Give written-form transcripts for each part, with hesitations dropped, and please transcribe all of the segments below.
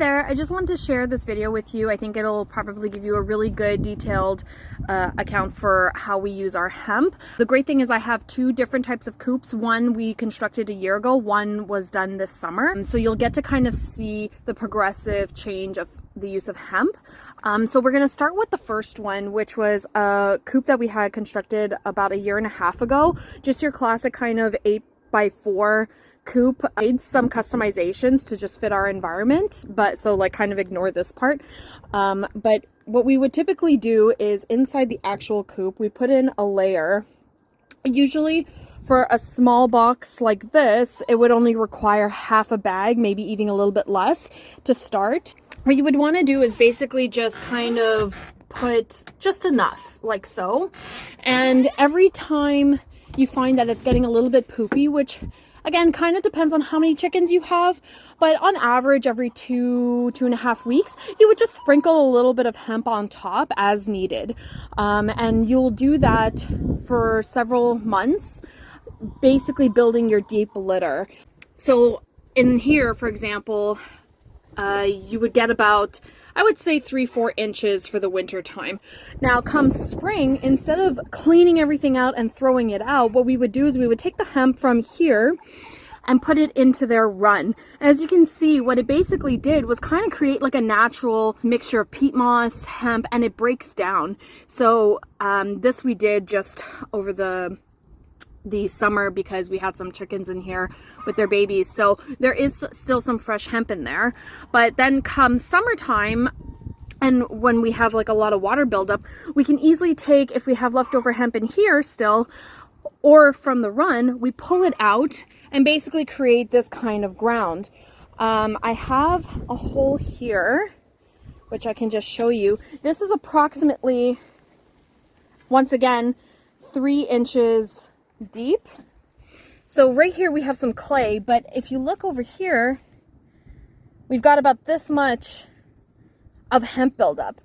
There, I just wanted to share this video with you. I think it'll probably give you a really good detailed account for how we use our hemp. The great thing is I have two different types of coops. One we constructed a year ago, one was done this summer. So you'll get to kind of see the progressive change of the use of hemp. So we're going to start with the first one, which was a coop that we had constructed about 1.5 years ago. Just your classic kind of 8x4 coop. I made some customizations to just fit our environment, but so like kind of ignore this part. But what we would typically do is inside the actual coop, we put in a layer. Usually for a small box like this, it would only require half a bag, maybe even a little bit less to start. What you would want to do is basically just kind of put just enough, like so. And every time you find that it's getting a little bit poopy, which again, kind of depends on how many chickens you have, but on average, every 2.5 weeks, you would just sprinkle a little bit of hemp on top as needed. And you'll do that for several months, basically building your deep litter. So in here, for example, you would get about, I would say 3-4 inches for the winter time. Now come spring, instead of cleaning everything out and throwing it out, what we would do is we would take the hemp from here and put it into their run. As you can see, what it basically did was kind of create like a natural mixture of peat moss, hemp, and it breaks down. So this we did just over the summer because we had some chickens in here with their babies, so there is still some fresh hemp in there. But then come summertime, and when we have like a lot of water buildup, we can easily take, if we have leftover hemp in here still or from the run, we pull it out and basically create this kind of ground. I have a hole here which I can just show you. This is approximately, once again, 3 inches deep. So right here we have some clay, but if you look over here, we've got about this much of hemp buildup.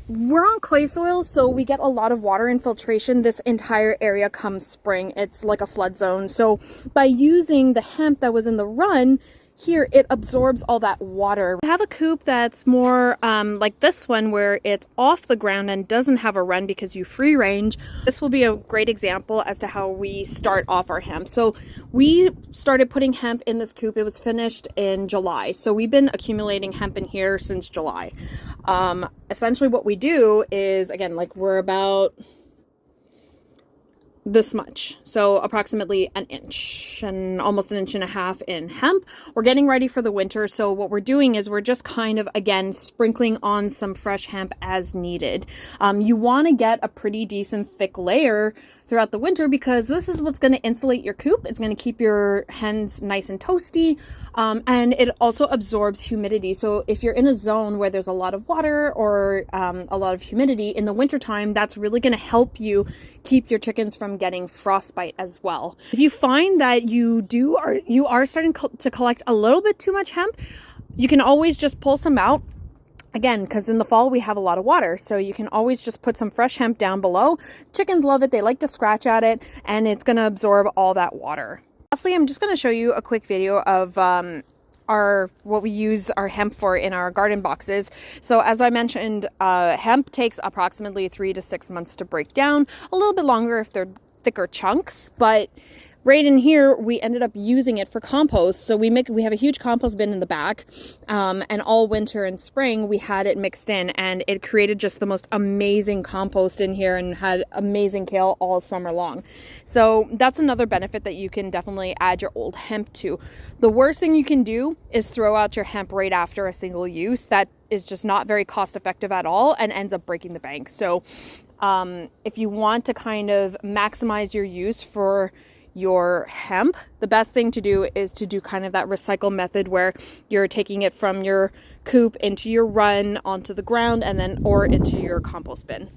We're on clay soil, so we get a lot of water infiltration this entire area come spring. It's like a flood zone. So by using the hemp that was in the run, here it absorbs all that water. We have a coop that's more like this one where it's off the ground and doesn't have a run because you free range. This will be a great example as to how we start off our hemp. So we started putting hemp in this coop. It was finished in July. So we've been accumulating hemp in here since July. Essentially what we do is, again, like we're about this much, so approximately 1 inch and almost 1.5 inches in hemp. We're getting ready for the winter, so what we're doing is we're just kind of, again, sprinkling on some fresh hemp as needed. You want to get a pretty decent thick layer throughout the winter because this is what's going to insulate your coop. It's going to keep your hens nice and toasty, and it also absorbs humidity. So if you're in a zone where there's a lot of water or a lot of humidity in the wintertime, that's really going to help you keep your chickens from getting frostbite as well. If you find that you are starting to collect a little bit too much hemp, you can always just pull some out. Again, because in the fall we have a lot of water, so you can always just put some fresh hemp down below. Chickens love it. They like to scratch at it, and it's going to absorb all that water. Lastly, I'm just going to show you a quick video of what we use our hemp for in our garden boxes. So as I mentioned, hemp takes approximately 3 to 6 months to break down, a little bit longer if they're thicker chunks, but right in here, we ended up using it for compost. So we have a huge compost bin in the back, and all winter and spring, we had it mixed in, and it created just the most amazing compost in here and had amazing kale all summer long. So that's another benefit that you can definitely add your old hemp to. The worst thing you can do is throw out your hemp right after a single use. That is just not very cost effective at all and ends up breaking the bank. So if you want to kind of maximize your use for your hemp, the best thing to do is to do kind of that recycle method where you're taking it from your coop into your run onto the ground and then or into your compost bin.